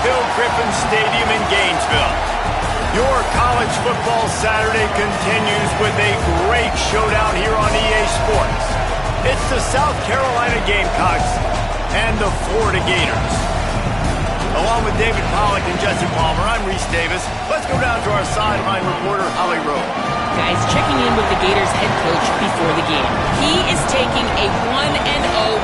Hill Griffin Stadium in Gainesville. Your college football Saturday continues with a great showdown here on EA Sports. It's the South Carolina Gamecocks and the Florida Gators. Along with David Pollack and Jesse Palmer, I'm Reese Davis. Let's go down to our sideline reporter, Holly Rowe. Guys, checking in with the Gators head coach before the game. He is taking a 1-0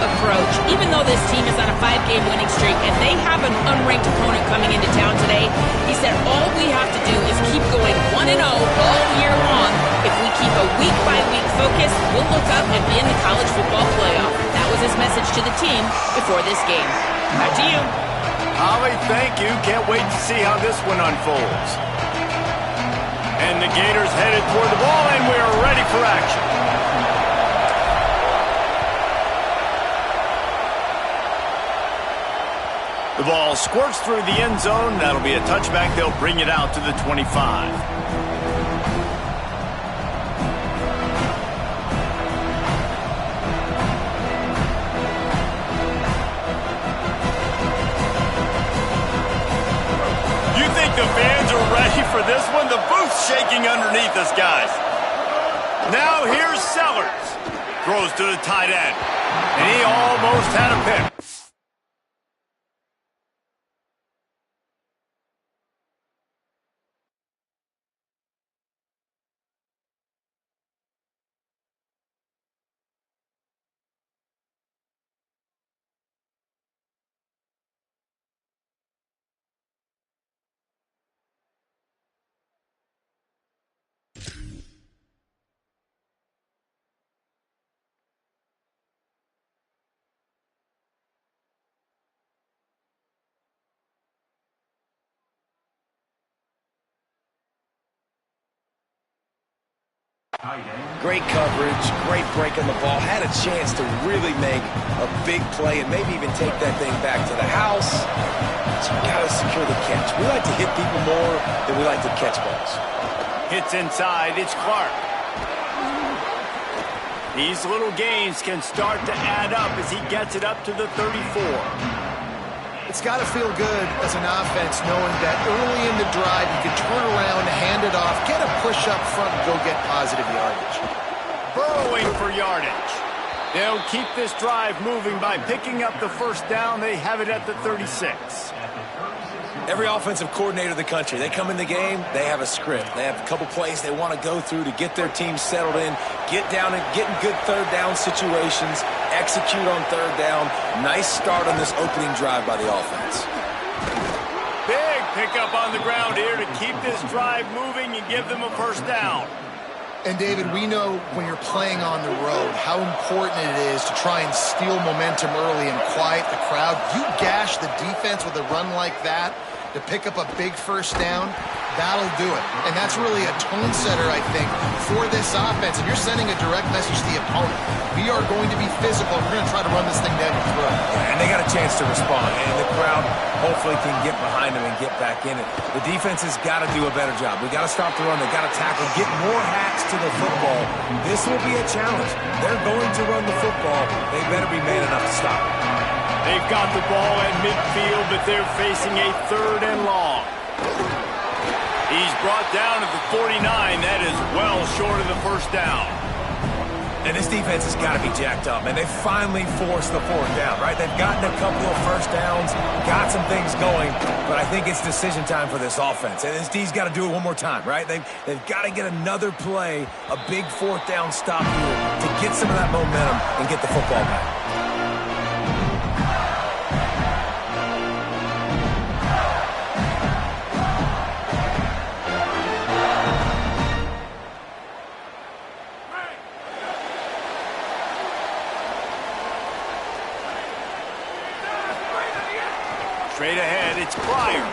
approach, even though this team is on a 5-game winning streak and they have an unranked opponent coming into town today. He said all we have to do is keep going 1-0 all year long. If we keep a week-by-week focus, we'll look up and be in the college football playoff. That was his message to the team before this game. Back to you. Holly, thank you. Can't wait to see how this one unfolds. And the Gators headed toward the ball, and we are ready for action. The ball squirts through the end zone. That'll be a touchback. They'll bring it out to the 25. The fans are ready for this one. The booth's shaking underneath us, guys. Now here's Sellers. Throws to the tight end. And he almost had a pick. Great coverage, great break on the ball. Had a chance to really make a big play and maybe even take that thing back to the house. But you got to secure the catch. We like to hit people more than we like to catch balls. Hits inside. It's Clark. These little gains can start to add up as he gets it up to the 34. It's got to feel good as an offense knowing that early in the drive you can turn around, hand it off, get a push up front, and go get positive yardage. Burrowing for yardage. They'll keep this drive moving by picking up the first down. They have it at the 36. Every offensive coordinator in the country, they come in the game, they have a script. They have a couple plays they want to go through to get their team settled in, get down and get in good third down situations, execute on third down. Nice start on this opening drive by the offense. Big pickup on the ground here to keep this drive moving and give them a first down. And, David, we know when you're playing on the road how important it is to try and steal momentum early and quiet the crowd. You gash the defense with a run like that to pick up a big first down, that'll do it. And that's really a tone setter, I think, for this offense. And you're sending a direct message to the opponent. We are going to be physical. We're going to try to run this thing down your throat. And they got a chance to respond. And the crowd hopefully can get behind them and get back in it. The defense has got to do a better job. We got to stop the run. They got to tackle, get more hacks to the football. This will be a challenge. They're going to run the football. They better be man enough to stop it. They've got the ball at midfield, but they're facing a 3rd and long. He's brought down at the 49. That is well short of the first down. And this defense has got to be jacked up, and they finally forced the 4th down, right? They've gotten a couple of first downs, got some things going, but I think it's decision time for this offense. And this D's got to do it one more time, right? They've got to get another play, a big 4th down stop here to get some of that momentum and get the football back. Straight ahead, it's Pryor.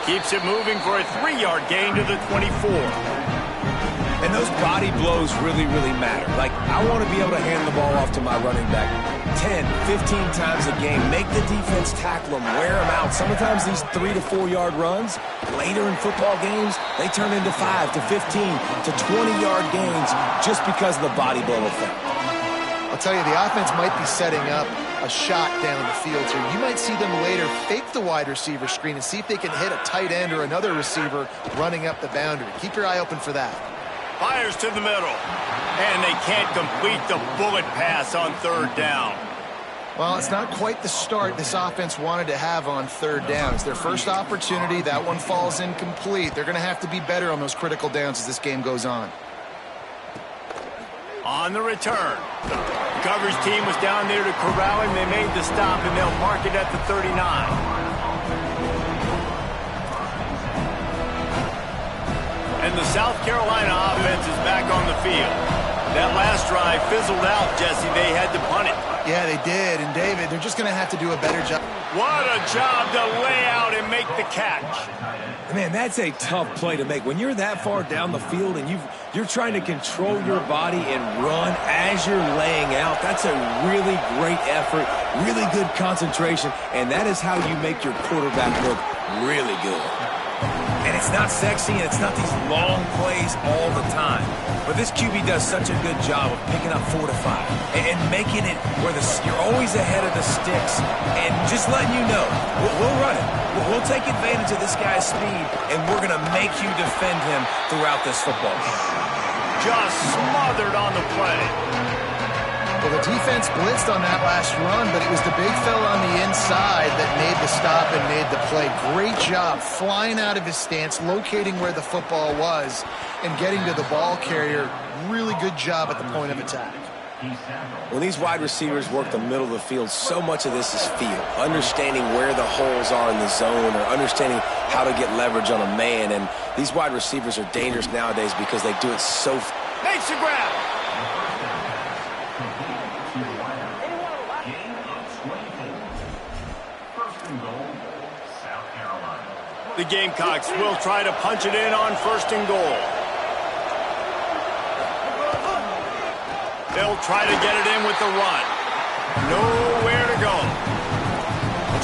Keeps it moving for a 3-yard gain to the 24. And those body blows really, really matter. Like, I want to be able to hand the ball off to my running back 10, 15 times a game. Make the defense tackle them, wear them out. Sometimes these 3 to 4 yard runs, later in football games, they turn into 5 to 15 to 20-yard gains just because of the body blow effect. I'll tell you, the offense might be setting up a shot down the field here. You might see them later fake the wide receiver screen and see if they can hit a tight end or another receiver running up the boundary. Keep your eye open for that. Fires to the middle. And they can't complete the bullet pass on third down. Well, it's not quite the start this offense wanted to have on third down. It's their first opportunity. That one falls incomplete. They're going to have to be better on those critical downs as this game goes on. On the return. The coverage team was down there to corral him. They made the stop, and they'll mark it at the 39. And the South Carolina offense is back on the field. That last drive fizzled out, Jesse. They had to punt it. Yeah, they did. And, David, they're just going to have to do a better job. What a job to lay out and make the catch. Man, that's a tough play to make. When you're that far down the field and you're trying to control your body and run as you're laying out, that's a really great effort, really good concentration, and that is how you make your quarterback look really good. And it's not sexy, and it's not these long plays all the time. But this QB does such a good job of picking up 4 to 5 and making it where you're always ahead of the sticks and just letting you know, we'll run it. We'll take advantage of this guy's speed, and we're going to make you defend him throughout this football game. Just smothered on the play. Well, the defense blitzed on that last run, but it was the big fella on the inside that made the stop and made the play. Great job flying out of his stance, locating where the football was, and getting to the ball carrier. Really good job at the point of attack. When these wide receivers work the middle of the field, so much of this is feel. Understanding where the holes are in the zone or understanding how to get leverage on a man. And these wide receivers are dangerous nowadays because they do it so Makes the grab. The Gamecocks will try to punch it in on 1st and goal. They'll try to get it in with the run. Nowhere to go.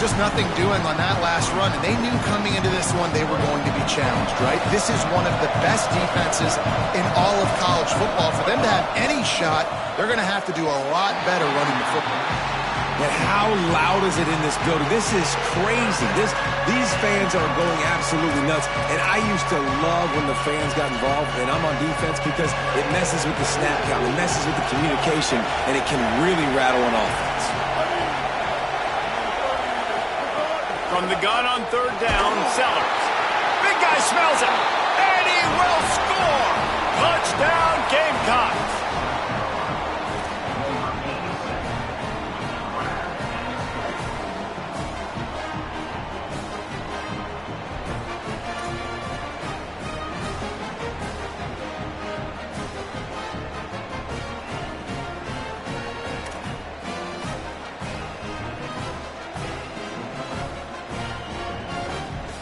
Just nothing doing on that last run, and they knew coming into this one they were going to be challenged, right? This is one of the best defenses in all of college football. For them to have any shot, they're going to have to do a lot better running the football. And how loud is it in this building? This is crazy. These fans are going absolutely nuts. And I used to love when the fans got involved, and I'm on defense because it messes with the snap count, it messes with the communication, and it can really rattle an offense. From the gun on 3rd down, Sellers. Big guy smells it, and he will score. Touchdown, Gamecocks.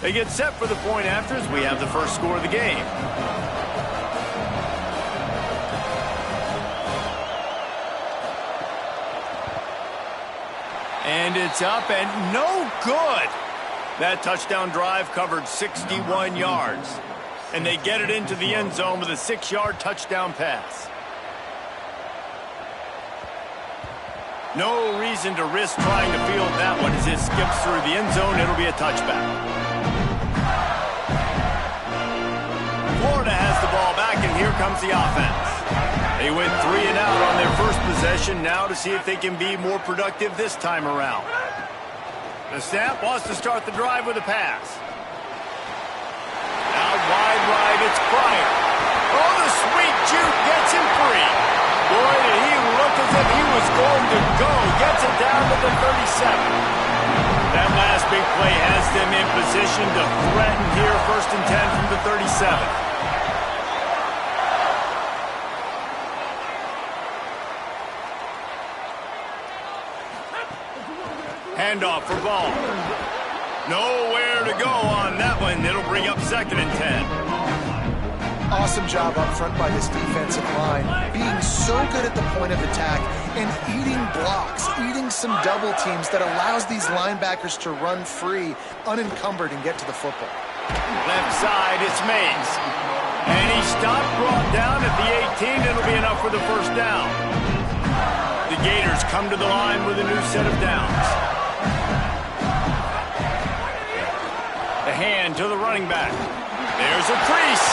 They get set for the point after as we have the first score of the game. And it's up and no good. That touchdown drive covered 61 yards. And they get it into the end zone with a 6-yard touchdown pass. No reason to risk trying to field that one as it skips through the end zone. It'll be a touchback. Florida has the ball back, and here comes the offense. They went 3 and out on their first possession, now to see if they can be more productive this time around. The snap wants to start the drive with a pass. Out wide right, it's Pryor. Oh, the sweet juke gets him free. Boy, did he look as if he was going to go. Gets it down to the 37. That last big play has them in position to threaten here, 1st and 10 from the 37. Handoff for Ball. Nowhere to go on that one. It'll bring up 2nd and 10. Awesome job up front by this defensive line, being so good at the point of attack and eating blocks, eating some double teams that allows these linebackers to run free, unencumbered, and get to the football. Left side, it's Mays. And he stopped, brought down at the 18. It'll be enough for the 1st down. The Gators come to the line with a new set of downs. The hand to the running back. There's a crease.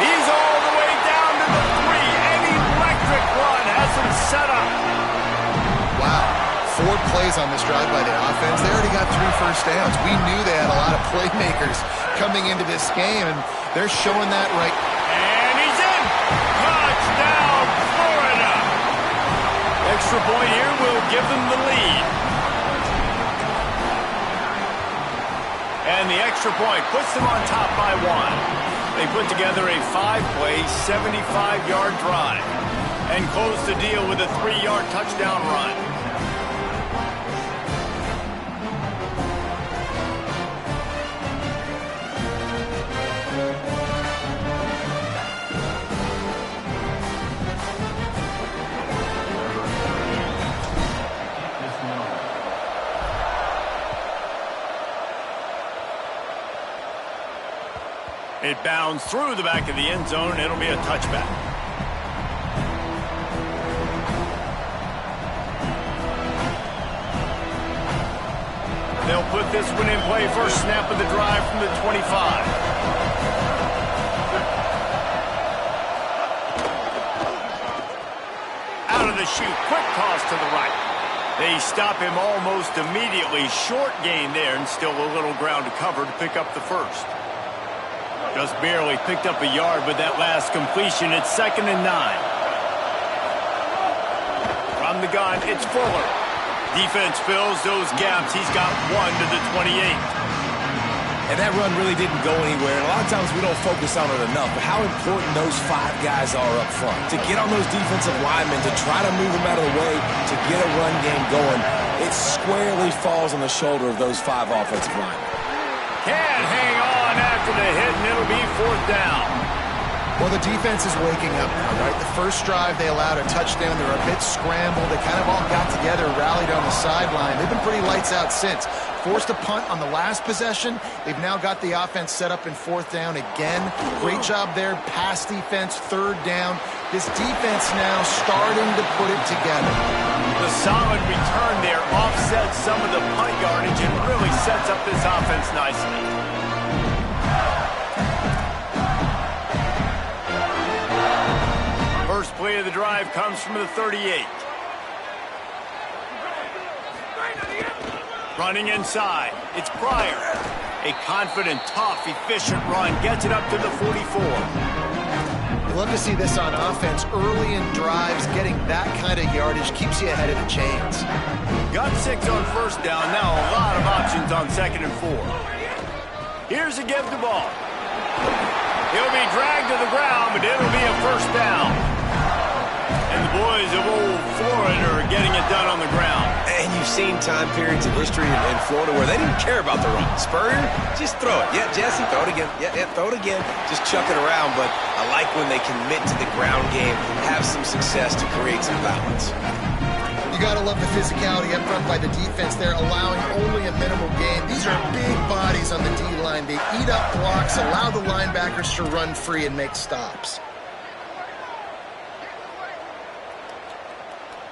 He's all the way down to the 3. An electric run has him set up. Wow. 4 plays on this drive by the offense. They already got 3 first downs. We knew they had a lot of playmakers coming into this game, and they're showing that right. And he's in. Touchdown, Florida. Extra point here will give them the lead. And the extra point puts them on top by 1. They put together a 5-play, 75-yard drive and close the deal with a 3-yard touchdown run. It bounds through the back of the end zone. It'll be a touchback. They'll put this one in play. First snap of the drive from the 25. Out of the chute. Quick toss to the right. They stop him almost immediately. Short gain there, and still a little ground to cover to pick up the first. Just barely picked up a yard, but that last completion, it's 2nd and 9. From the gun, it's Fuller. Defense fills those gaps. He's got 1 to the 28. And that run really didn't go anywhere. And a lot of times we don't focus on it enough, but how important those 5 guys are up front. To get on those defensive linemen, to try to move them out of the way, to get a run game going, it squarely falls on the shoulder of those 5 offensive linemen. Can't hang on after the hit, and it'll be 4th down. Well, the defense is waking up now, right? The first drive, they allowed a touchdown. They were a bit scrambled. They kind of all got together, rallied on the sideline. They've been pretty lights out since. Forced a punt on the last possession. They've now got the offense set up in 4th down again. Great job there. Pass defense, 3rd down. This defense now starting to put it together. The solid return there offsets some of the punt yardage and really sets up this offense nicely. First play of the drive comes from the 38. Running inside, it's Pryor. A confident, tough, efficient run gets it up to the 44. You love to see this on offense. Early in drives, getting that kind of yardage keeps you ahead of the chains. Got 6 on first down. Now a lot of options on 2nd and 4. Here's a give the ball. He'll be dragged to the ground, but it'll be a first down. And the boys of old Florida are getting it done on the ground. And you've seen time periods in history in Florida where they didn't care about the run. Spurrier, just throw it. Yeah, Jesse, throw it again. Yeah, throw it again. Just chuck it around. But I like when they commit to the ground game, have some success to create some balance. You got to love the physicality up front by the defense there, allowing only a minimal gain. These are big bodies on the D-line. They eat up blocks, allow the linebackers to run free and make stops.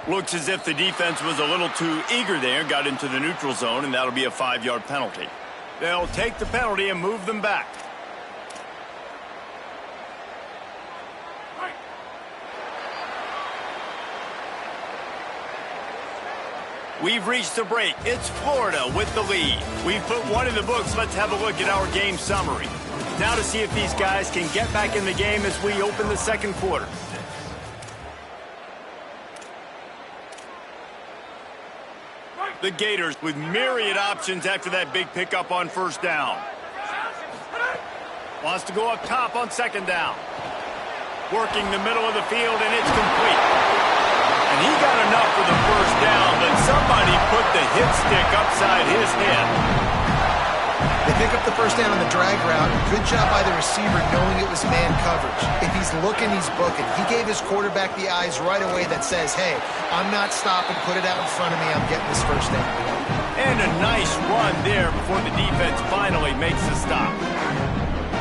Looks as if the defense was a little too eager there, got into the neutral zone, and that'll be a 5-yard penalty. They'll take the penalty and move them back. We've reached the break. It's Florida with the lead. We've put one in the books. Let's have a look at our game summary. Now to see if these guys can get back in the game as we open the second quarter. The Gators with myriad options after that big pickup on first down. Wants to go up top on 2nd down. Working the middle of the field, and it's complete. And he got enough for the first down, but somebody put the hit stick upside his head. They pick up the first down on the drag route. Good job by the receiver knowing it was man coverage. If he's looking, he's booking. He gave his quarterback the eyes right away that says, hey, I'm not stopping. Put it out in front of me. I'm getting this first down. And a nice run there before the defense finally makes the stop.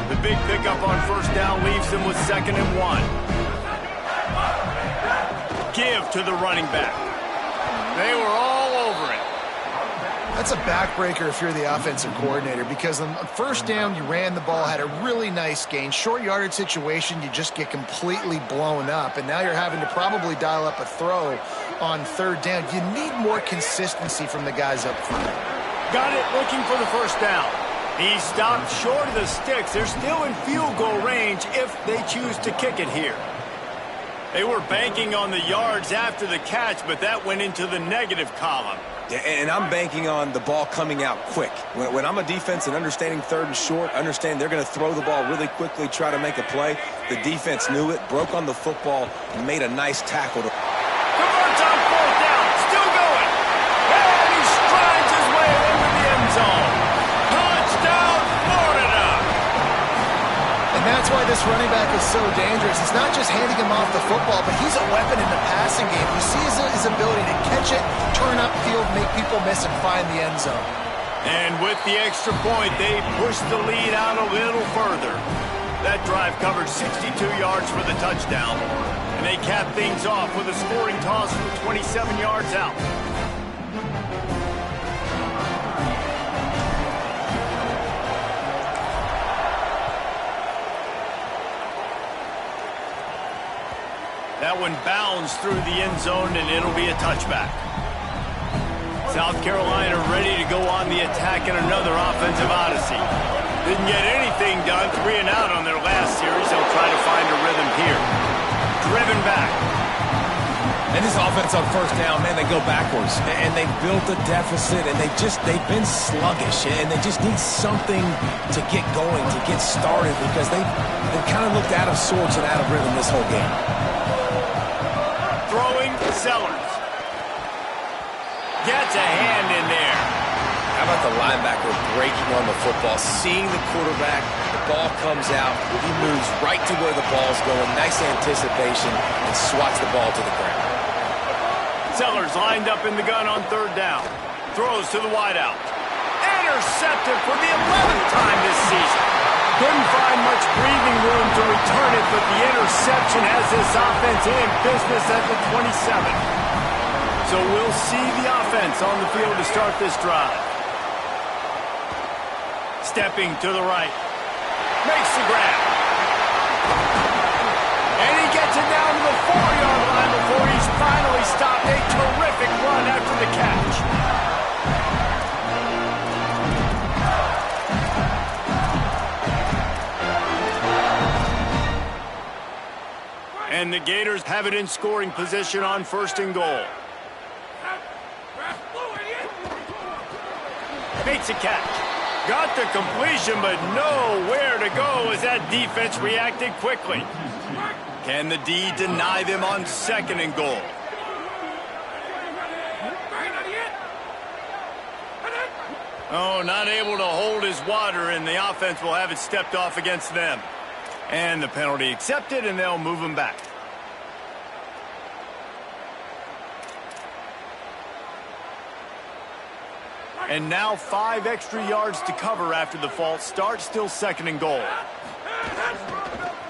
The big pickup on first down leaves them with 2nd and 1. Give to the running back. They were all over it. That's a backbreaker if you're the offensive coordinator, because on first down, you ran the ball, had a really nice gain. Short yardage situation, you just get completely blown up, and now you're having to probably dial up a throw on third down. You need more consistency from the guys up front. Got it, looking for the first down. He stopped short of the sticks. They're still in field goal range if they choose to kick it here. They were banking on the yards after the catch, but that went into the negative column. Yeah, and I'm banking on the ball coming out quick. When I'm a defense and understanding third and short, understand they're going to throw the ball really quickly, try to make a play. The defense knew it, broke on the football, and made a nice tackle. Converts on fourth down, still going. And he strides his way into the end zone. Touchdown, Florida! And that's why this running back is so dangerous. It's not just handing him off the football, but he's a weapon in the passing game. You see his ability to catch it, turn upfield, make people miss, and find the end zone. And with the extra point, they pushed the lead out a little further. That drive covered 62 yards for the touchdown. And they capped things off with a scoring toss from 27 yards out. That one bounds through the end zone, and it'll be a touchback. South Carolina ready to go on the attack in another offensive odyssey. Didn't get anything done, 3 and out on their last series. They'll try to find a rhythm here. Driven back. And this offense on first down, man, they go backwards. And they've built a deficit, and they've been sluggish. And they just need something to get going, to get started, because they've kind of looked out of sorts and out of rhythm this whole game. Throwing Sellers. Gets a hand in there. How about the linebacker breaking on the football, seeing the quarterback, the ball comes out, he moves right to where the ball's going, nice anticipation, and swats the ball to the ground. Sellers lined up in the gun on third down. Throws to the wideout. Intercepted for the 11th time this season. Couldn't find much breathing room to return it, but the interception has this offense in business at the 27. So we'll see the offense on the field to start this drive. Stepping to the right. Makes the grab. And he gets it down to the 4-yard line before he's finally stopped. A terrific run after the catch. And the Gators have it in scoring position on first and goal. Makes a catch. Got the completion, but nowhere to go as that defense reacted quickly. Can the D deny them on second and goal? Oh, not able to hold his water, and the offense will have it stepped off against them. And the penalty accepted, and they'll move him back. And now 5 extra yards to cover after the false start. Still second and goal.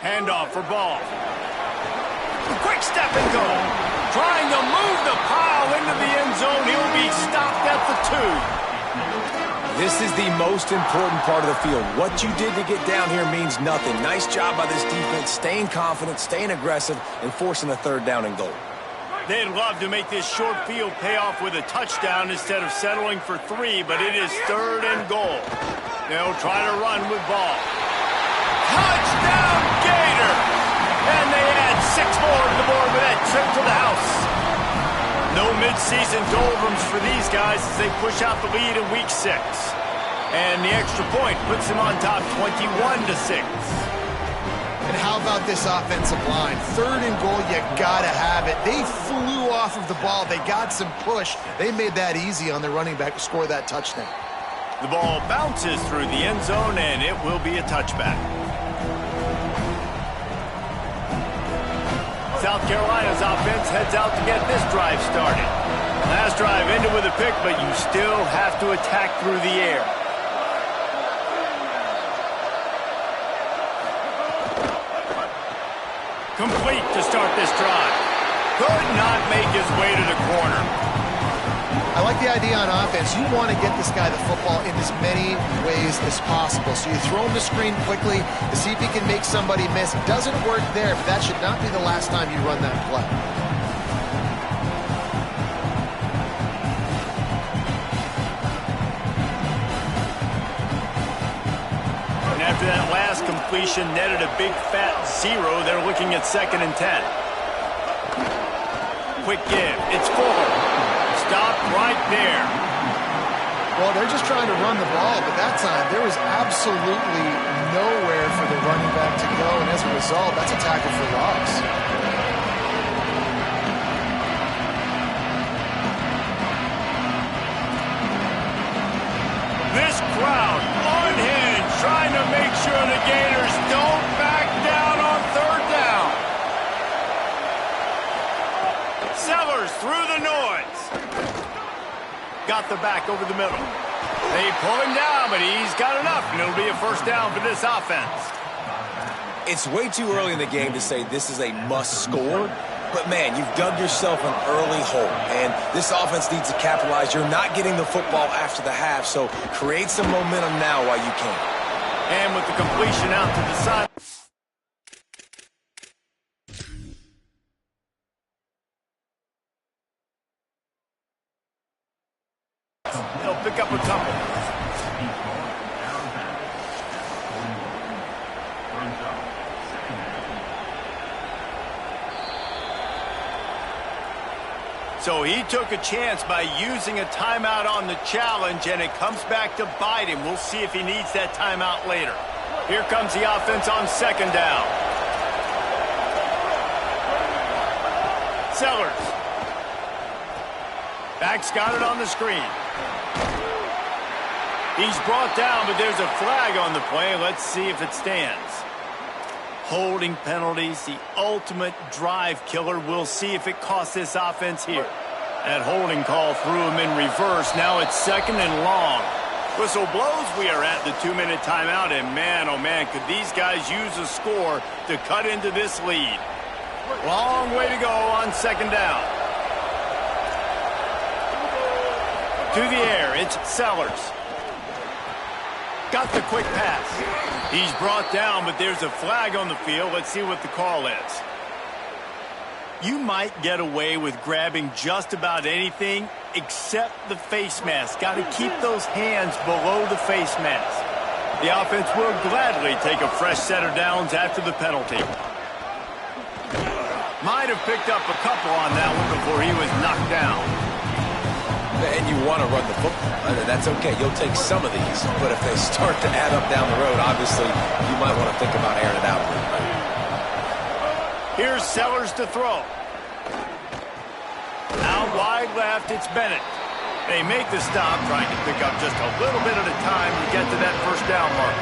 Handoff for Ball. Quick step and go. Trying to move the pile into the end zone. He'll be stopped at the 2. This is the most important part of the field. What you did to get down here means nothing. Nice job by this defense, staying confident, staying aggressive, and forcing a third down and goal. They'd love to make this short field pay off with a touchdown instead of settling for 3, but it is third and goal. They'll try to run with Ball. Touchdown, Gator! And they add 6 more to the board with that trip to the house. No midseason doldrums for these guys as they push out the lead in week 6. And the extra point puts them on top 21-6. And how about this offensive line? Third and goal, you gotta have it. They flew off of the ball. They got some push. They made that easy on their running back to score that touchdown. The ball bounces through the end zone, and it will be a touchback. South Carolina's offense heads out to get this drive started. Last drive ended with a pick, but you still have to attack through the air. Complete to start this drive. Could not make his way to the corner. I like the idea on offense. You want to get this guy the football in as many ways as possible. So you throw him the screen quickly to see if he can make somebody miss. Doesn't work there, but that should not be the last time you run that play. And after that last completion netted a big fat 0, they're looking at 2nd and 10. Quick give. It's Fuller. Stop right there. Well, they're just trying to run the ball, but that time there was absolutely nowhere for the running back to go, and as a result, that's a tackle for loss. This crowd unhinged, trying to make sure the Gators don't back down on 3rd down. Sellers through the noise. Got the back over the middle. They pull him down, but he's got enough, and it'll be a 1st down for this offense. It's way too early in the game to say this is a must score, but man, you've dug yourself an early hole, and this offense needs to capitalize. You're not getting the football after the half, so create some momentum now while you can. And with the completion out to the side. They'll pick up a couple. So he took a chance by using a timeout on the challenge, and it comes back to bite him. We'll see if he needs that timeout later. Here comes the offense on 2nd down. Sellers. Back's got it on the screen. He's brought down, but there's a flag on the play. Let's see if it stands. Holding penalties, the ultimate drive killer. We'll see if it costs this offense here. That holding call threw him in reverse. Now it's 2nd and long. Whistle blows. We are at the 2-minute timeout, and man, oh man, could these guys use a score to cut into this lead. Long way to go on 2nd down. To the air, it's Sellers. Got the quick pass. He's brought down, but there's a flag on the field. Let's see what the call is. You might get away with grabbing just about anything except the face mask. Got to keep those hands below the face mask. The offense will gladly take a fresh set of downs after the penalty. Might have picked up a couple on that one before he was knocked down. And you want to run the football. That's okay. You'll take some of these. But if they start to add up down the road, obviously, you might want to think about airing it out. Here's Sellers to throw. Out wide left, it's Bennett. They make the stop, trying to pick up just a little bit at a time to get to that 1st down mark.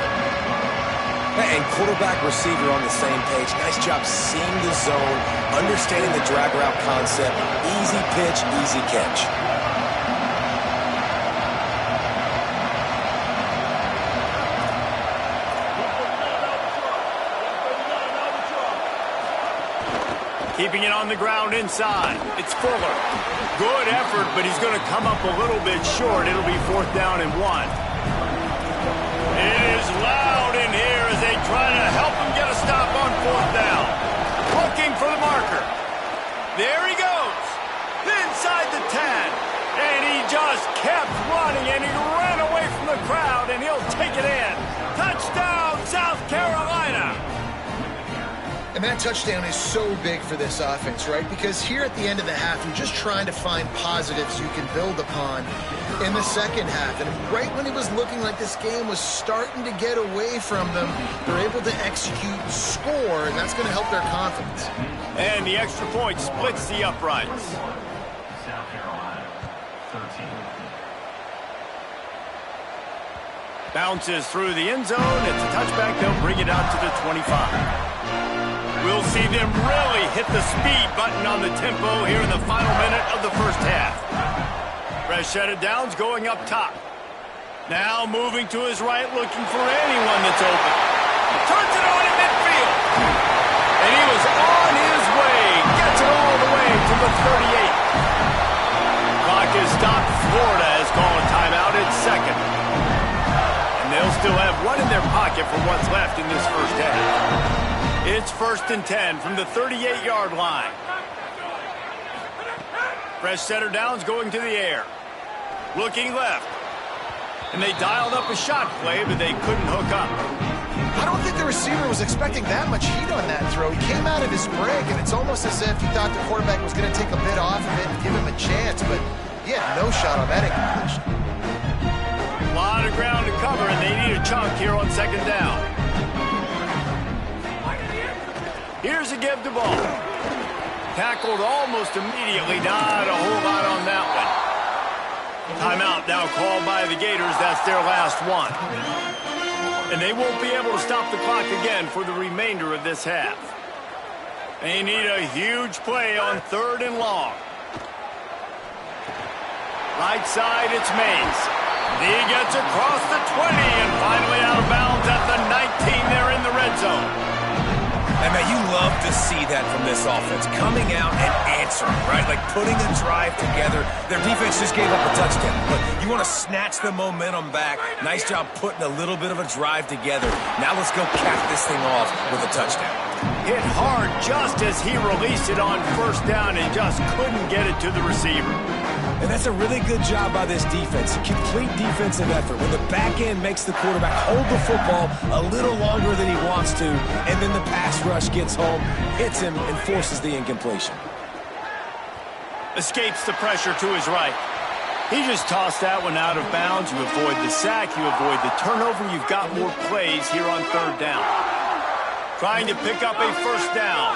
And quarterback, receiver on the same page. Nice job seeing the zone, understanding the drag route concept. Easy pitch, easy catch. Keeping it on the ground inside. It's Fuller. Good effort, but he's going to come up a little bit short. It'll be 4th down and 1. It is loud in here as they try to help him get a stop on 4th down. Looking for the marker. There he goes. Inside the 10. And he just kept running, and he ran away from the crowd, and he'll take it in. Touchdown, South Carolina. And that touchdown is so big for this offense, right? Because here at the end of the half, you're just trying to find positives you can build upon in the 2nd half. And right when it was looking like this game was starting to get away from them, they're able to execute, score, and that's going to help their confidence. And the extra point splits the uprights. South Carolina, 13. Bounces through the end zone. It's a touchback. They'll bring it out to the 25. We'll see them really hit the speed button on the tempo here in the final minute of the 1st half. Fresh set of downs going up top. Now moving to his right, looking for anyone that's open. Turns it on in midfield. And he was on his way. Gets it all the way to the 38. Clock is stopped. still have one in their pocket for what's left in this first half. It's 1st and 10 from the 38-yard line. Fresh setter downs going to the air. Looking left. And they dialed up a shot play, but they couldn't hook up. I don't think the receiver was expecting that much heat on that throw. He came out of his break, and it's almost as if he thought the quarterback was going to take a bit off of it and give him a chance, but he had no shot on that incompletion. A lot of ground to cover, and they need a chunk here on 2nd down. Here's a give the ball. Tackled almost immediately. Not a whole lot on that one. Timeout now called by the Gators. That's their last one. And they won't be able to stop the clock again for the remainder of this half. They need a huge play on 3rd and long. Right side, it's Mays. He gets across the 20 and finally out of bounds at the 19. They're in the red zone. And, man, you love to see that from this offense. Coming out and answering, right? Like putting a drive together. Their defense just gave up a touchdown. But you want to snatch the momentum back. Nice job putting a little bit of a drive together. Now let's go cap this thing off with a touchdown. Hit hard just as he released it on 1st down and just couldn't get it to the receiver. And that's a really good job by this defense. Complete defensive effort. When the back end makes the quarterback hold the football a little longer than he wants to, and then the pass rush gets home, hits him, and forces the incompletion. Escapes the pressure to his right. He just tossed that one out of bounds. You avoid the sack. You avoid the turnover. You've got more plays here on 3rd down. Trying to pick up a 1st down.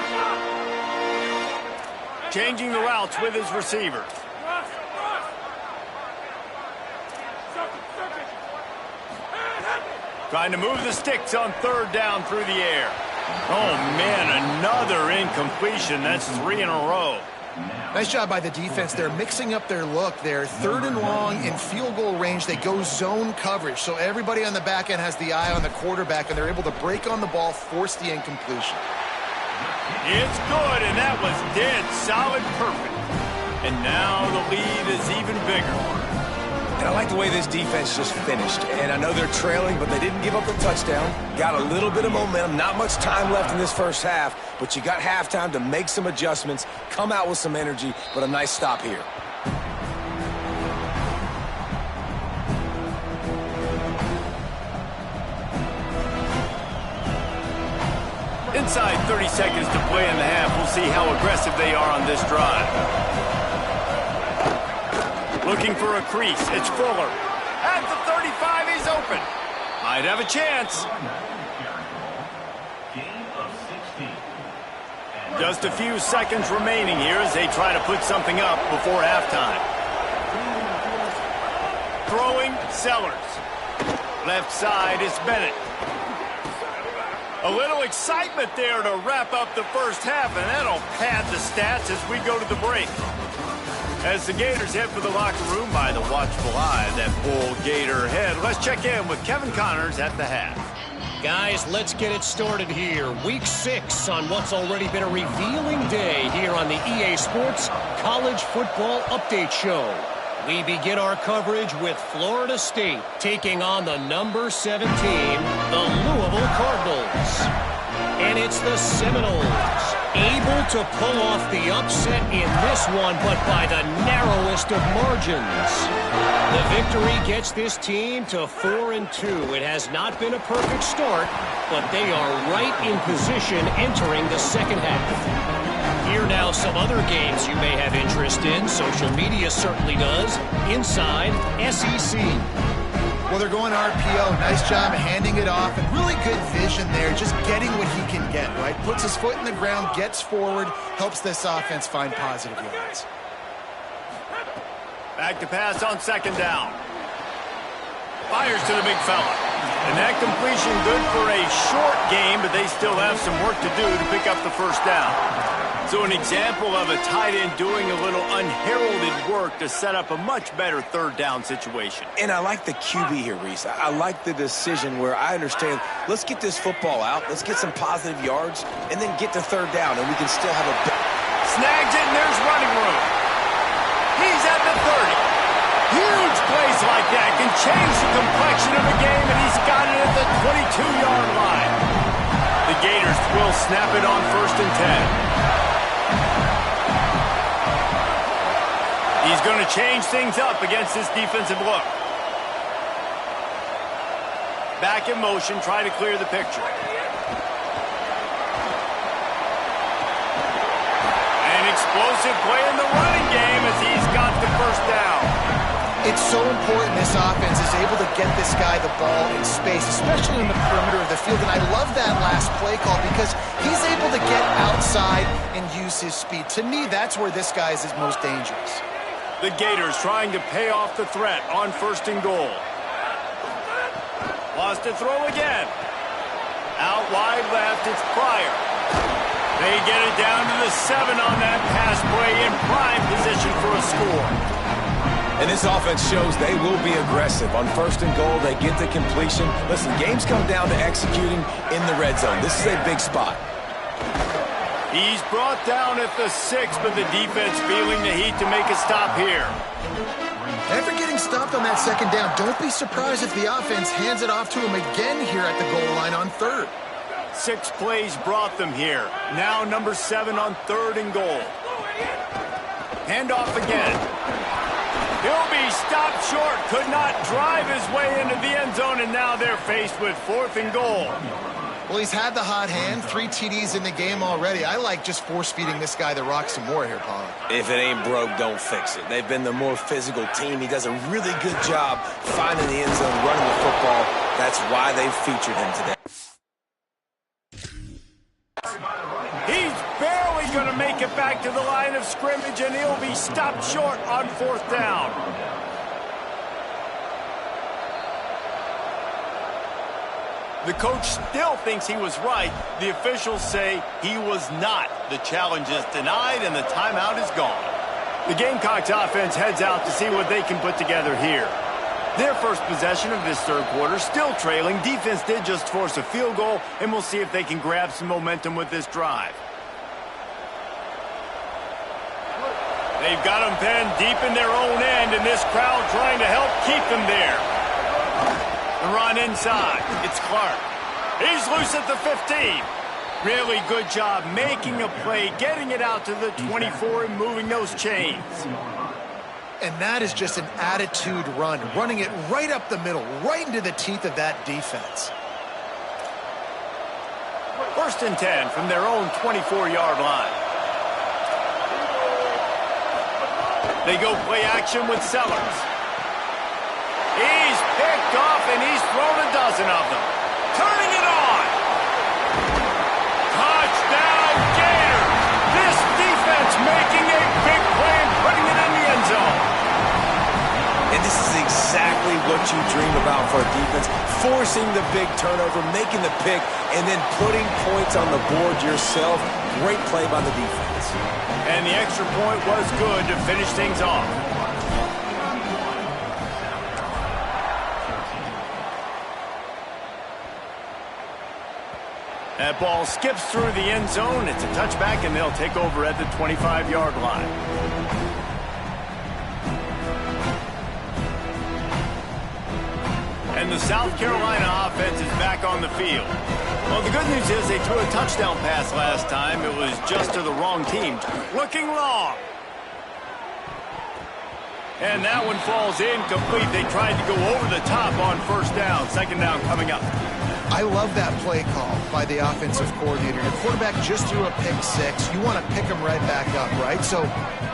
Changing the routes with his receivers. Trying to move the sticks on 3rd down through the air. Oh, man, another incompletion. That's 3 in a row. Nice job by the defense. They're mixing up their look there. 3rd and long in field goal range. They go zone coverage. So everybody on the back end has the eye on the quarterback, and they're able to break on the ball, force the incompletion. It's good, and that was dead solid perfect. And now the lead is even bigger. And I like the way this defense just finished. And I know they're trailing, but they didn't give up the touchdown. Got a little bit of momentum. Not much time left in this first half, but you got halftime to make some adjustments, come out with some energy, but a nice stop here. Inside 30 seconds to play in the half. We'll see how aggressive they are on this drive. Looking for a crease. It's Fuller. At the 35, he's open. Might have a chance. Just a few seconds remaining here as they try to put something up before halftime. Throwing, Sellers. Left side is Bennett. A little excitement there to wrap up the first half, and that'll pad the stats as we go to the break. As the Gators head for the locker room by the watchful eye of that Bull Gator head, let's check in with Kevin Connors at the half. Guys, let's get it started here. Week 6 on what's already been a revealing day here on the EA Sports College Football Update Show. We begin our coverage with Florida State taking on the number 17, the Louisville Cardinals. And it's the Seminoles, able to pull off the upset in this one, but by the narrowest of margins. The victory gets this team to 4-2. It has not been a perfect start, but they are right in position entering the second half. Here now some other games you may have interest in. Social media certainly does. Inside SEC. Well, they're going RPO. Nice job handing it off, and really good vision there, just getting what he can get, right? Puts his foot in the ground, gets forward, helps this offense find positive yards. Back to pass on 2nd down. Fires to the big fella. And that completion good for a short game, but they still have some work to do to pick up the 1st down. So an example of a tight end doing a little unheralded work to set up a much better 3rd down situation. And I like the QB here, Reese. I like the decision where I understand, let's get this football out, let's get some positive yards, and then get to 3rd down, and we can still have a... Snags it, and there's running room. He's at the 30. Huge plays like that can change the complexion of a game, and he's got it at the 22-yard line. The Gators will snap it on 1st and 10. He's going to change things up against this defensive look. Back in motion, try to clear the picture. An explosive play in the running game as he's got the first down. It's so important this offense is able to get this guy the ball in space, especially in the perimeter of the field. And I love that last play call because he's able to get outside and use his speed. To me, that's where this guy is his most dangerous. The Gators trying to pay off the threat on 1st and goal. Wants to throw again. Out wide left, it's Pryor. They get it down to the 7 on that pass play in prime position for a score. And this offense shows they will be aggressive. On 1st and goal, they get the completion. Listen, games come down to executing in the red zone. This is a big spot. He's brought down at the 6, but the defense feeling the heat to make a stop here. After getting stopped on that 2nd down, don't be surprised if the offense hands it off to him again here at the goal line on 3rd. 6 plays brought them here. Now number 7 on 3rd and goal. Hand off again. He'll be stopped short. Could not drive his way into the end zone, and now they're faced with 4th and goal. Well, he's had the hot hand, 3 TDs in the game already. I like just force-feeding this guy the rock some more here, Paul. If it ain't broke, don't fix it. They've been the more physical team. He does a really good job finding the end zone, running the football. That's why they've featured him today. He's barely going to make it back to the line of scrimmage, and he'll be stopped short on 4th down. The coach still thinks he was right. The officials say he was not. The challenge is denied, and the timeout is gone. The Gamecocks offense heads out to see what they can put together here. Their first possession of this 3rd quarter, still trailing. Defense did just force a field goal, and we'll see if they can grab some momentum with this drive. They've got them penned deep in their own end, and this crowd trying to help keep them there. The run inside. It's Clark. He's loose at the 15. Really good job making a play, getting it out to the 24 and moving those chains. And that is just an attitude run, running it right up the middle, right into the teeth of that defense. 1st and 10 from their own 24-yard line. They go play action with Sellers. He's picked off, and he's thrown a dozen of them. Turning it on. Touchdown, Gators. This defense making a big play and putting it in the end zone. And this is exactly what you dream about for a defense. Forcing the big turnover, making the pick, and then putting points on the board yourself. Great play by the defense. And the extra point was good to finish things off. That ball skips through the end zone. It's a touchback, and they'll take over at the 25-yard line. And the South Carolina offense is back on the field. Well, the good news is they threw a touchdown pass last time. It was just to the wrong team. Looking long. And that one falls incomplete. They tried to go over the top on 1st down. 2nd down coming up. I love that play call by the offensive coordinator. Your quarterback just threw a pick-6. You want to pick him right back up, right? So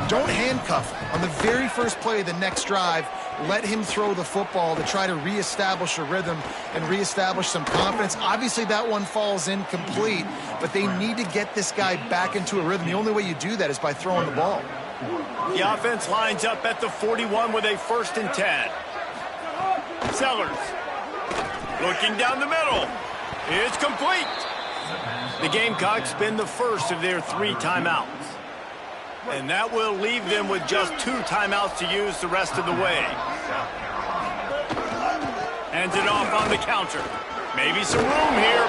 don't handcuff him. On the very first play of the next drive, let him throw the football to try to reestablish a rhythm and reestablish some confidence. Obviously, that one falls incomplete, but they need to get this guy back into a rhythm. The only way you do that is by throwing the ball. The offense lines up at the 41 with a 1st and 10. Sellers. Looking down the middle. It's complete. The Gamecocks spend the first of their 3 timeouts. And that will leave them with just 2 timeouts to use the rest of the way. Hands it off on the counter. Maybe some room here.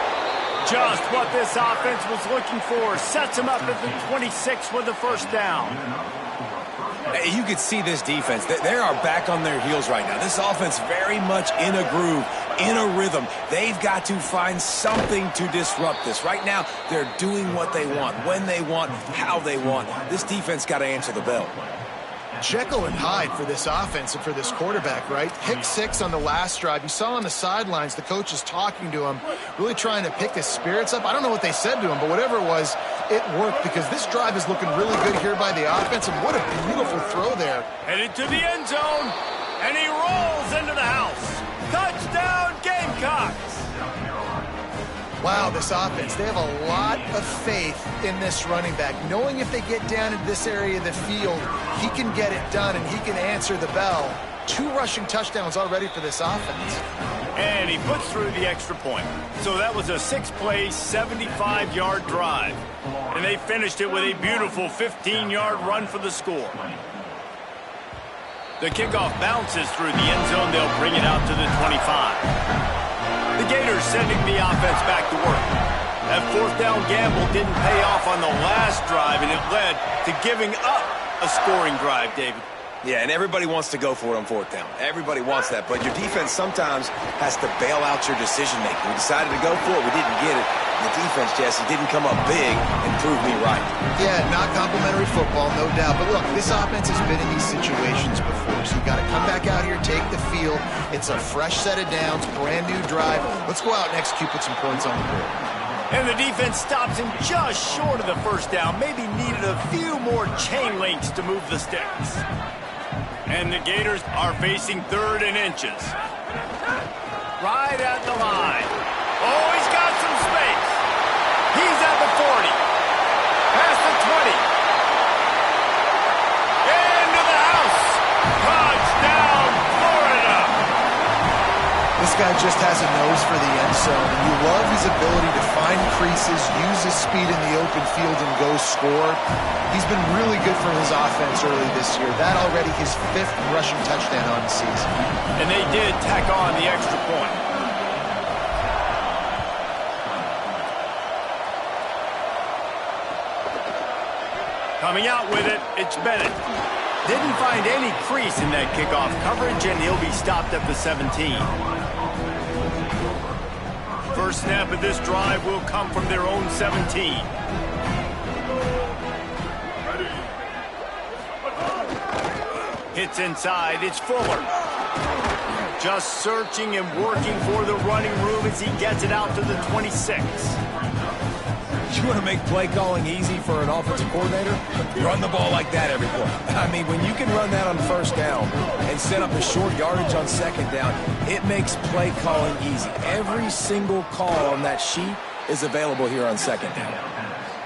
Just what this offense was looking for. Sets him up at the 26 with the 1st down. You could see this defense. They are back on their heels right now. This offense very much in a groove, in a rhythm. They've got to find something to disrupt this. Right now, they're doing what they want, when they want, how they want. This defense got to answer the bell. Jekyll and Hyde for this offense and for this quarterback, right? Pick 6 on the last drive. You saw on the sidelines the coach is talking to him, really trying to pick his spirits up. I don't know what they said to him, but whatever it was, it worked because this drive is looking really good here by the offense, and what a beautiful throw there. Headed to the end zone, and he rolls into the house. Touchdown, Gamecocks! Wow, this offense, they have a lot of faith in this running back, knowing if they get down into this area of the field, he can get it done and he can answer the bell. 2 rushing touchdowns already for this offense. And he puts through the extra point. So that was a 6-play, 75-yard drive. And they finished it with a beautiful 15-yard run for the score. The kickoff bounces through the end zone. They'll bring it out to the 25. The Gators sending the offense back to work. That 4th down gamble didn't pay off on the last drive, and it led to giving up a scoring drive, David. Yeah, and everybody wants to go for it on 4th down. Everybody wants that, but your defense sometimes has to bail out your decision-making. We decided to go for it. We didn't get it. The defense, Jesse, didn't come up big and prove me right. Yeah, not complimentary football, no doubt. But look, this offense has been in these situations before, so you got to come back out here, take the field. It's a fresh set of downs, brand new drive. Let's go out and execute, put some points on the board. And the defense stops him just short of the 1st down. Maybe needed a few more chain links to move the sticks. And the Gators are facing 3rd and inches. Right at the line. Oh, he's got some space. He's at the 40. Past the 20. Into the house. Touchdown, Florida. This guy just has a nose for the end zone, and you love his ability to find creases, use his speed in the open field, and go score. He's been really good for his offense early this year. That already his 5th rushing touchdown on the season. And they did tack on the extra point. Coming out with it, it's Bennett. Didn't find any crease in that kickoff coverage, and he'll be stopped at the 17. First snap of this drive will come from their own 17. Hits inside, it's Fuller. Just searching and working for the running room as he gets it out to the 26. You want to make play calling easy for an offensive coordinator? Run the ball like that every play. I mean, when you can run that on 1st down and set up a short yardage on 2nd down, it makes play calling easy. Every single call on that sheet is available here on 2nd down.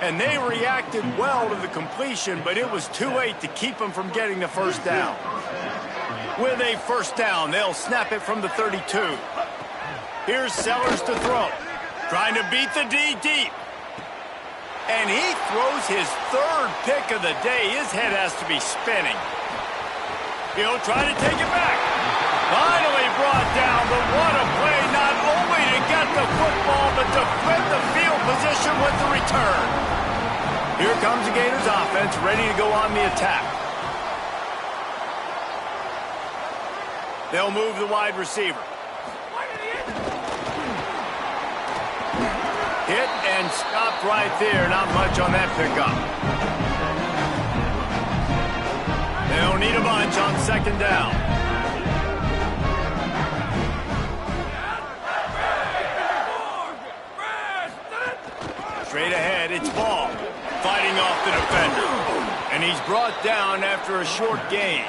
And they reacted well to the completion, but it was too late to keep them from getting the 1st down. With a 1st down, they'll snap it from the 32. Here's Sellers to throw. Trying to beat the D deep. And he throws his 3rd pick of the day. His head has to be spinning. He'll try to take it back. Finally brought down, but what a play, not only to get the football, but to flip the field position with the return. Here comes the Gators offense, ready to go on the attack. They'll move the wide receiver. Hit and stopped right there. Not much on that pickup. They don't need a bunch on 2nd down. Straight ahead, it's Ball. Fighting off the defender. And he's brought down after a short gain.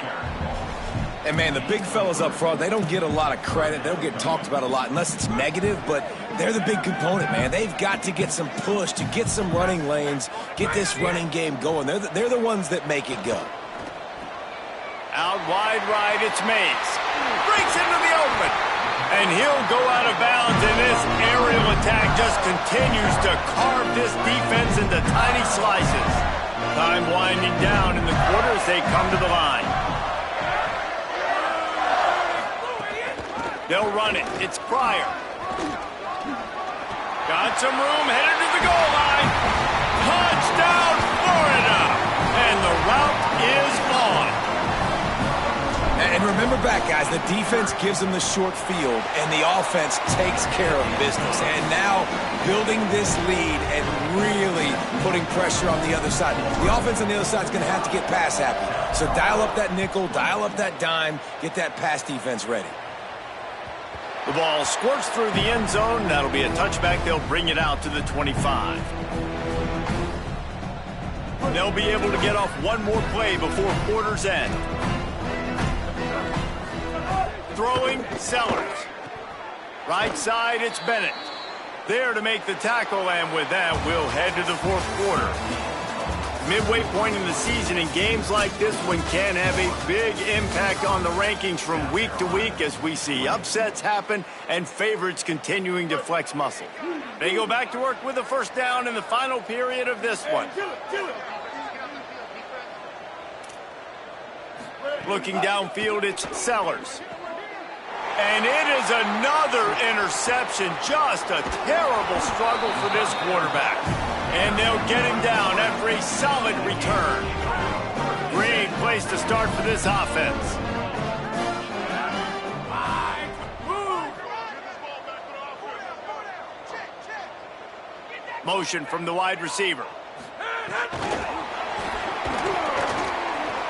And, man, the big fellas up front, they don't get a lot of credit. They don't get talked about a lot unless it's negative, but they're the big component, man. They've got to get some push, to get some running lanes, get this running game going. They're the ones that make it go. Out wide right, it's Mays. Breaks into the open. And he'll go out of bounds, and this aerial attack just continues to carve this defense into tiny slices. Time winding down in the quarter as they come to the line. They'll run it. It's Pryor. Got some room, headed to the goal line. Touchdown, Florida! And the route is on. back, guys. The defense gives them the short field, and the offense takes care of business. And now building this lead and really putting pressure on the other side. The offense on the other side is going to have to get pass happy. So dial up that nickel, dial up that dime, get that pass defense ready. The ball squirts through the end zone. That'll be a touchback. They'll bring it out to the 25. They'll be able to get off one more play before quarter's end. Throwing, Sellers. Right side, it's Bennett. There to make the tackle, and with that, we'll head to the fourth quarter. Midway point in the season, in games like this one can have a big impact on the rankings from week to week as we see upsets happen and favorites continuing to flex muscle. They go back to work with a first down in the final period of this one. Looking downfield, it's Sellers. And it is another interception. Just a terrible struggle for this quarterback. And they'll get him down after a solid return. Great place to start for this offense. Motion from the wide receiver.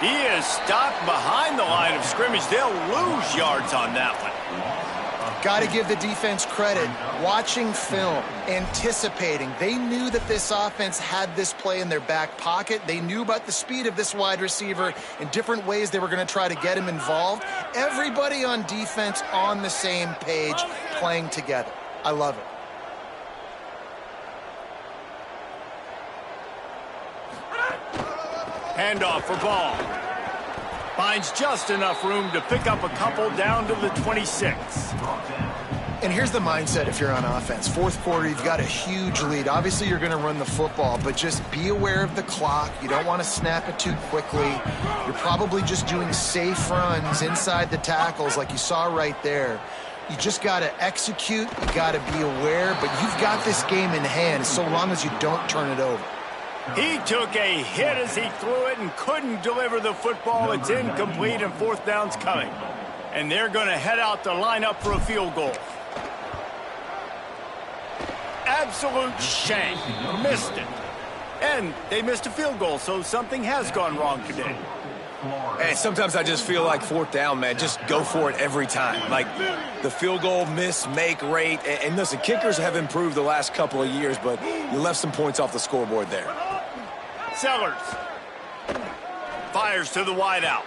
He is stopped behind the line of scrimmage. They'll lose yards on that one. Got to give the defense credit. Watching film, anticipating. They knew that this offense had this play in their back pocket. They knew about the speed of this wide receiver and different ways they were going to try to get him involved. Everybody on defense on the same page, playing together. I love it. Handoff for Ball. Finds just enough room to pick up a couple down to the 26. And here's the mindset if you're on offense. Fourth quarter, you've got a huge lead. Obviously, you're going to run the football, but just be aware of the clock. You don't want to snap it too quickly. You're probably just doing safe runs inside the tackles like you saw right there. You just got to execute. You got to be aware, but you've got this game in hand so long as you don't turn it over. He took a hit as he threw it and couldn't deliver the football. It's incomplete and fourth down's coming. And they're going to head out to line up for a field goal. Absolute shank. Missed it. And they missed a field goal, so something has gone wrong today. And sometimes I just feel like fourth down, man, just go for it every time. Like the field goal miss, make rate. And listen, kickers have improved the last couple of years, but you left some points off the scoreboard there. Sellers fires to the wideout.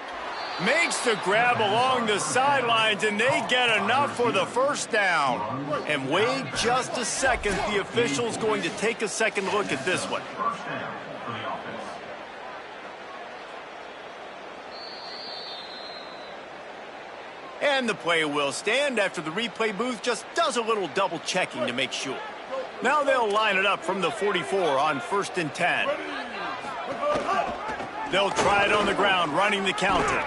Makes the grab along the sidelines, and they get enough for the first down. And wait just a second. The official's going to take a second look at this one. And the play will stand after the replay booth just does a little double checking to make sure. Now they'll line it up from the 44 on 1st and 10. They'll try it on the ground, running the counter.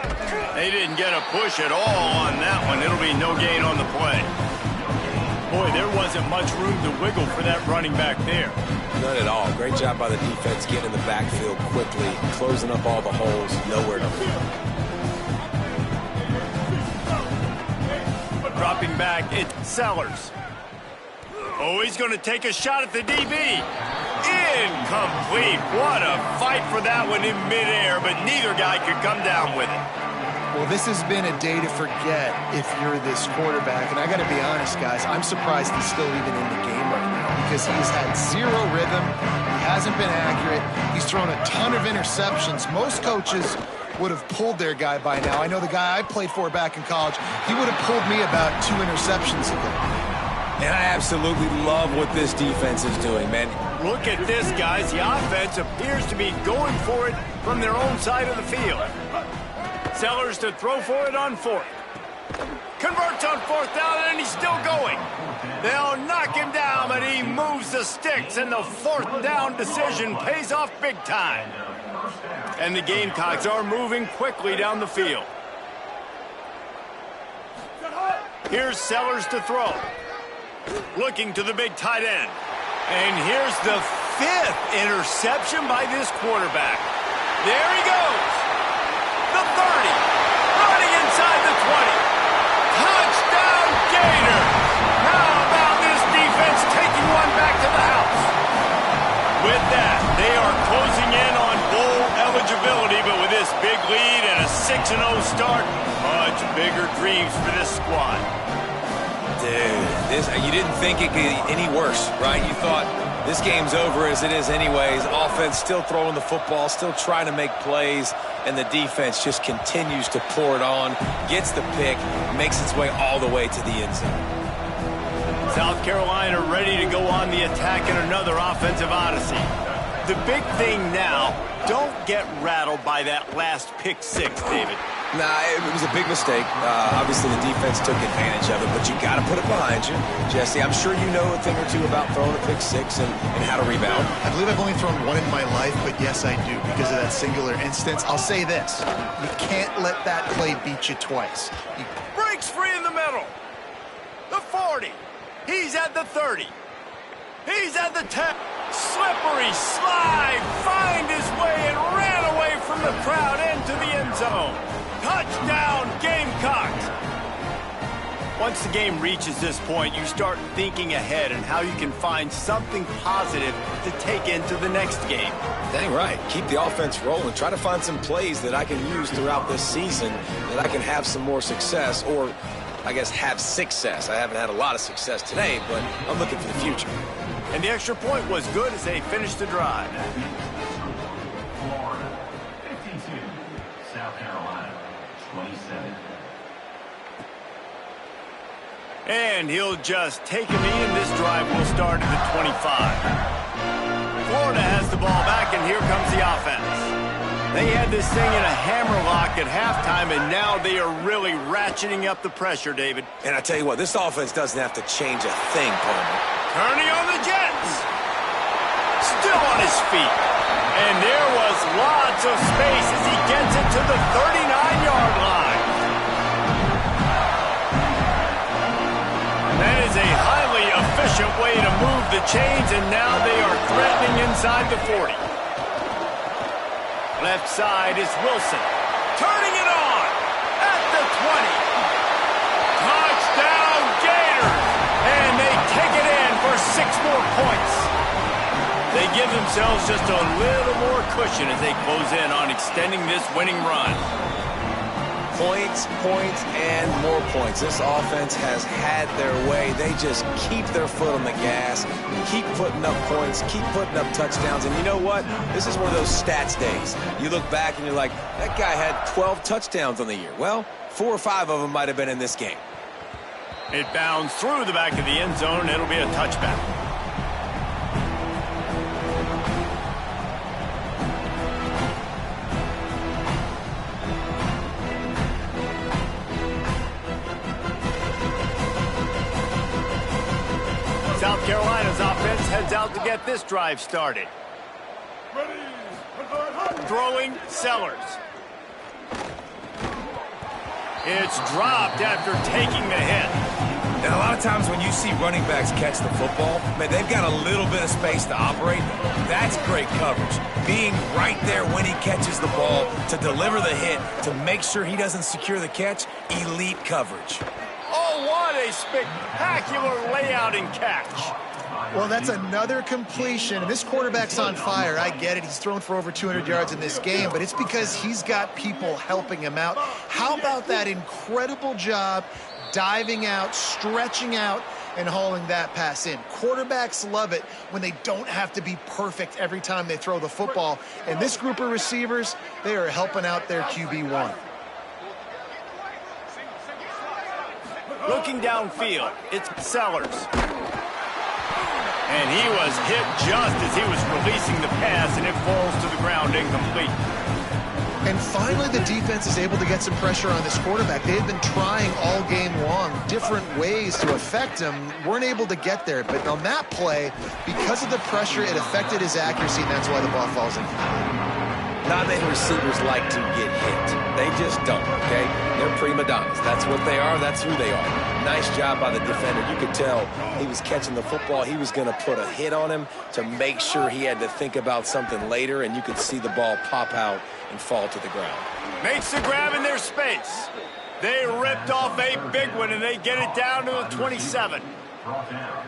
They didn't get a push at all on that one. It'll be no gain on the play. Boy, there wasn't much room to wiggle for that running back there. None at all. Great job by the defense getting in the backfield quickly, closing up all the holes, nowhere to go. Dropping back, it's Sellers. Oh, he's going to take a shot at the DB. Incomplete. What a fight for that one in midair, but neither guy could come down with it. Well, this has been a day to forget if you're this quarterback. And I got to be honest, guys, I'm surprised he's still even in the game right now because he's had zero rhythm. He hasn't been accurate. He's thrown a ton of interceptions. Most coaches would have pulled their guy by now. I know the guy I played for back in college, he would have pulled me about 2 interceptions ago. And I absolutely love what this defense is doing, man. Look at this, guys. The offense appears to be going for it from their own side of the field. Sellers to throw for it on 4th. Converts on 4th down, and he's still going. They'll knock him down, but he moves the sticks, and the 4th down decision pays off big time. And the Gamecocks are moving quickly down the field. Here's Sellers to throw. Looking to the big tight end. And here's the 5th interception by this quarterback. There he goes. The 30. Running inside the 20. dreams for this squad. Dude, you didn't think it could get any worse, right? You thought this game's over as it is anyways. Offense still throwing the football, still trying to make plays, and the defense just continues to pour it on, gets the pick, makes its way all the way to the end zone. South Carolina ready to go on the attack in another offensive odyssey. The big thing now, don't get rattled by that last pick six, David. Nah, it was a big mistake. Obviously, the defense took advantage of it, but you got to put it behind you. Jesse, I'm sure you know a thing or two about throwing a pick six and how to rebound. I believe I've only thrown one in my life, but yes, I do because of that singular instance. I'll say this. You can't let that play beat you twice. Breaks free in the middle. The 40. He's at the 30. He's at the 10. Slippery slide. Find his way and ran away from the crowd into the end zone. Touchdown, Gamecocks! Once the game reaches this point, you start thinking ahead and how you can find something positive to take into the next game. Dang right. Keep the offense rolling. Try to find some plays that I can use throughout this season that I can have some more success, or I guess have success. I haven't had a lot of success today, but I'm looking for the future. And the extra point was good as they finished the drive. Florida 52, South Carolina 27. And he'll just take a knee, and this drive will start at the 25. Florida has the ball back, and here comes the offense. They had this thing in a hammerlock at halftime, and now they are really ratcheting up the pressure, David. And I tell you what, this offense doesn't have to change a thing, Palmer. Turning on the Jets. Still on his feet. And there was lots of space as he gets it to the 39-yard line. That is a highly efficient way to move the chains, and now they are threatening inside the 40. Left side is Wilson. Turning it on at the 20. Touchdown, Gators! And they take it in for 6 more points. They give themselves just a little more cushion as they close in on extending this winning run. Points, points, and more points. This offense has had their way. They just keep their foot on the gas, keep putting up points, keep putting up touchdowns. And you know what? This is one of those stats days. You look back and you're like, that guy had 12 touchdowns on the year. Well, 4 or 5 of them might have been in this game. It bounds through the back of the end zone. It'll be a touchback. South Carolina's offense heads out to get this drive started. Throwing Sellers. It's dropped after taking the hit. And a lot of times when you see running backs catch the football, man, they've got a little bit of space to operate. That's great coverage. Being right there when he catches the ball to deliver the hit, to make sure he doesn't secure the catch, elite coverage. Oh, what a spectacular layout and catch. Well, that's another completion. This quarterback's on fire. I get it. He's thrown for over 200 yards in this game, but it's because he's got people helping him out. How about that incredible job diving out, stretching out, and hauling that pass in? Quarterbacks love it when they don't have to be perfect every time they throw the football. And this group of receivers, they are helping out their QB1. Looking downfield, it's Sellers. And he was hit just as he was releasing the pass, and it falls to the ground incomplete. And finally, the defense is able to get some pressure on this quarterback. They've been trying all game long different ways to affect him. Weren't able to get there. But on that play, because of the pressure, it affected his accuracy, and that's why the ball falls in. Not many receivers like to get hit. They just don't, okay? They're prima donnas. That's what they are. That's who they are. Nice job by the defender. You could tell he was catching the football. He was going to put a hit on him to make sure he had to think about something later, and you could see the ball pop out and fall to the ground. Makes the grab in their space. They ripped off a big one, and they get it down to the 27.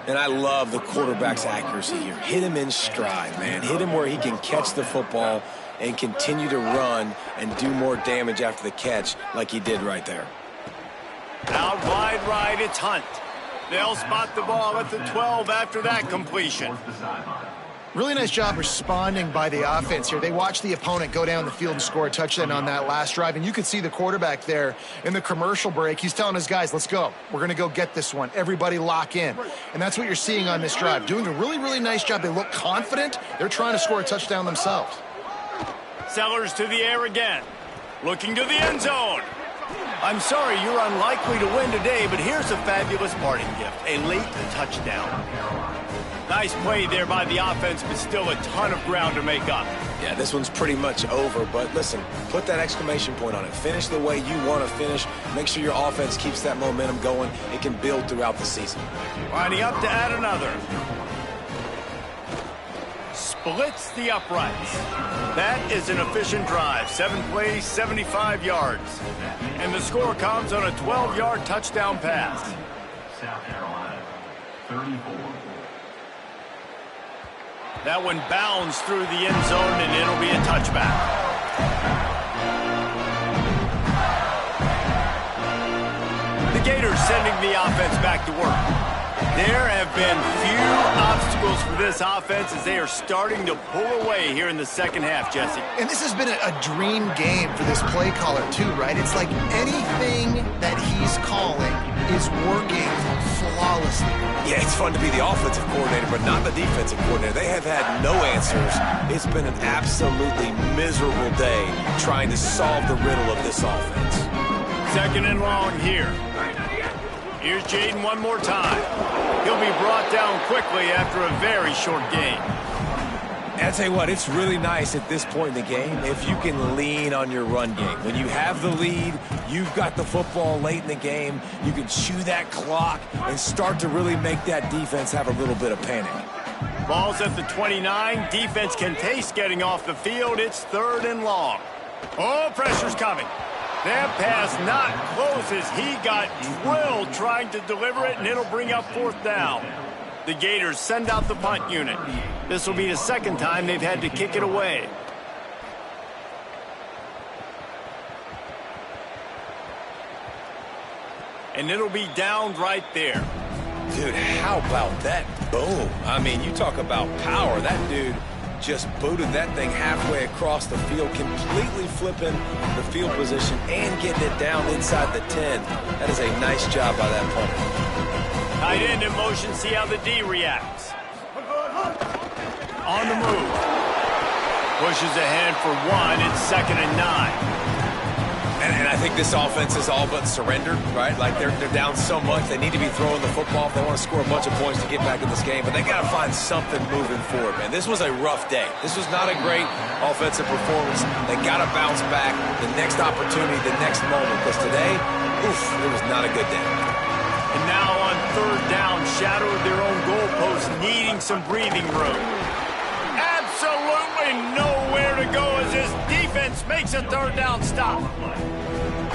And I love the quarterback's accuracy here. Hit him in stride, man. Hit him where he can catch the football and continue to run and do more damage after the catch like he did right there. Out wide right, it's Hunt. They'll spot the ball at the 12 after that completion. Really nice job responding by the offense here. They watched the opponent go down the field and score a touchdown on that last drive, and you could see the quarterback there in the commercial break. He's telling his guys, let's go. We're going to go get this one. Everybody lock in. And that's what you're seeing on this drive. Doing a really, really nice job. They look confident. They're trying to score a touchdown themselves. Sellers to the air again. Looking to the end zone. I'm sorry, you're unlikely to win today, but here's a fabulous parting gift. A late touchdown. Nice play there by the offense, but still a ton of ground to make up. Yeah, this one's pretty much over, but listen, put that exclamation point on it. Finish the way you want to finish. Make sure your offense keeps that momentum going. It can build throughout the season. Lining up to add another. Splits the uprights. That is an efficient drive. 7 plays, 75 yards. And the score comes on a 12-yard touchdown pass. South Carolina, 34. That one bounds through the end zone, and it'll be a touchback. The Gators sending the offense back to work. There have been few obstacles for this offense as they are starting to pull away here in the second half, Jesse. And this has been a dream game for this play caller, too, right? It's like anything that he's calling is working flawlessly. Yeah, it's fun to be the offensive coordinator, but not the defensive coordinator. They have had no answers. It's been an absolutely miserable day trying to solve the riddle of this offense. Second and long here. Here's Jaden one more time. He'll be brought down quickly after a very short game. And I tell you what, it's really nice at this point in the game if you can lean on your run game. When you have the lead, you've got the football late in the game, you can chew that clock and start to really make that defense have a little bit of panic. Ball's at the 29. Defense can taste getting off the field. It's third and long. Oh, pressure's coming. That pass not close as he got drilled trying to deliver it, and it'll bring up fourth down. The Gators send out the punt unit. This will be the second time they've had to kick it away. And it'll be downed right there. Dude, how about that boom? I mean, you talk about power. That dude just booted that thing halfway across the field, completely flipping the field position and getting it down inside the 10. That is a nice job by that punter. Tight end in motion, see how the D reacts. On the move. Pushes ahead for one, it's 2nd and 9. And I think this offense is all but surrendered, right? Like they're down so much, they need to be throwing the football if they want to score a bunch of points to get back in this game. But they got to find something moving forward, man. This was a rough day. This was not a great offensive performance. They got to bounce back the next opportunity, the next moment. Because today, oof, it was not a good day. And now on third down, shadow of their own goalpost, needing some breathing room. Absolutely nowhere to go as this defense makes a third down stop.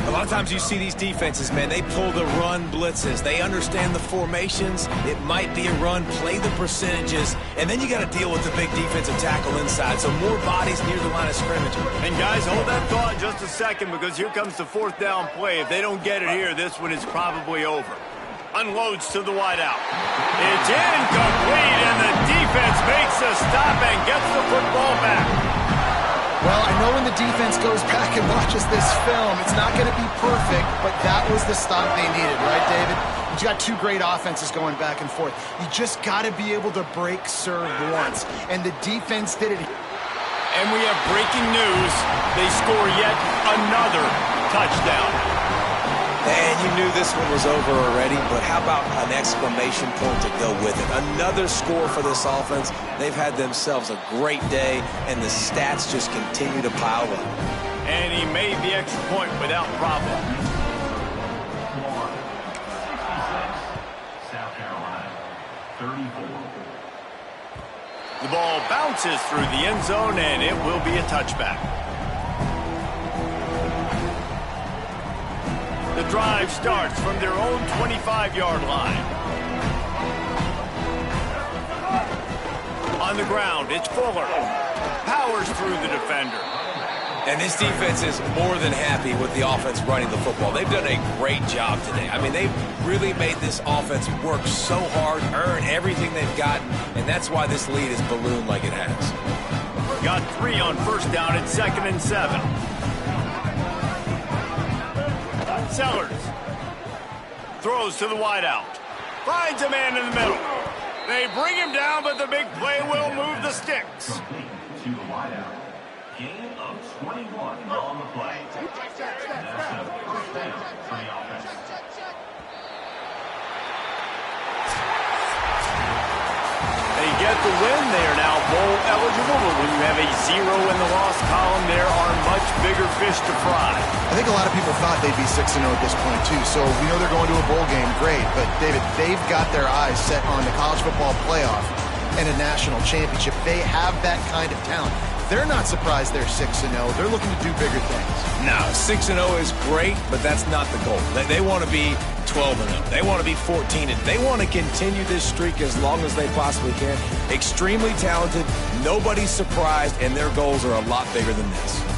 A lot of times you see these defenses, man, they pull the run blitzes. They understand the formations. It might be a run, play the percentages, and then you got to deal with the big defensive tackle inside. So more bodies near the line of scrimmage. And guys, hold that thought just a second because here comes the fourth down play. If they don't get it here, this one is probably over. Unloads to the wideout. It's incomplete, and the defense makes the stop and gets the football back. Well, I know when the defense goes back and watches this film, it's not going to be perfect, but that was the stop they needed, right, David? You got two great offenses going back and forth. You just got to be able to break serve once, and the defense did it. And we have breaking news. They score yet another touchdown. And you knew this one was over already, but how about an exclamation point to go with it? Another score for this offense. They've had themselves a great day, and the stats just continue to pile up. And he made the extra point without problem. South Carolina, 34. The ball bounces through the end zone, and it will be a touchback. The drive starts from their own 25-yard line. On the ground, it's Fuller. Powers through the defender. And this defense is more than happy with the offense running the football. They've done a great job today. I mean, they've really made this offense work so hard, earn everything they've gotten, and that's why this lead is ballooned like it has. Got 3 on first down at 2nd and 7. Sellers throws to the wideout. Finds a man in the middle. They bring him down, but the big play will move the sticks. To the wideout. Gain of 21 on the play. That's a first down for the offense. They get the win. They are now bowl eligible, but when you have a 0 in the loss column, there are much bigger fish to fry. I think a lot of people thought they'd be 6-0 at this point, too. So we know they're going to a bowl game. Great. But, David, they've got their eyes set on the college football playoff and a national championship. They have that kind of talent. They're not surprised they're 6-0. They're looking to do bigger things. No, 6-0 is great, but that's not the goal. They want to be 12-0. They want to be 14-0. They want to continue this streak as long as they possibly can. Extremely talented. Nobody's surprised, and their goals are a lot bigger than this.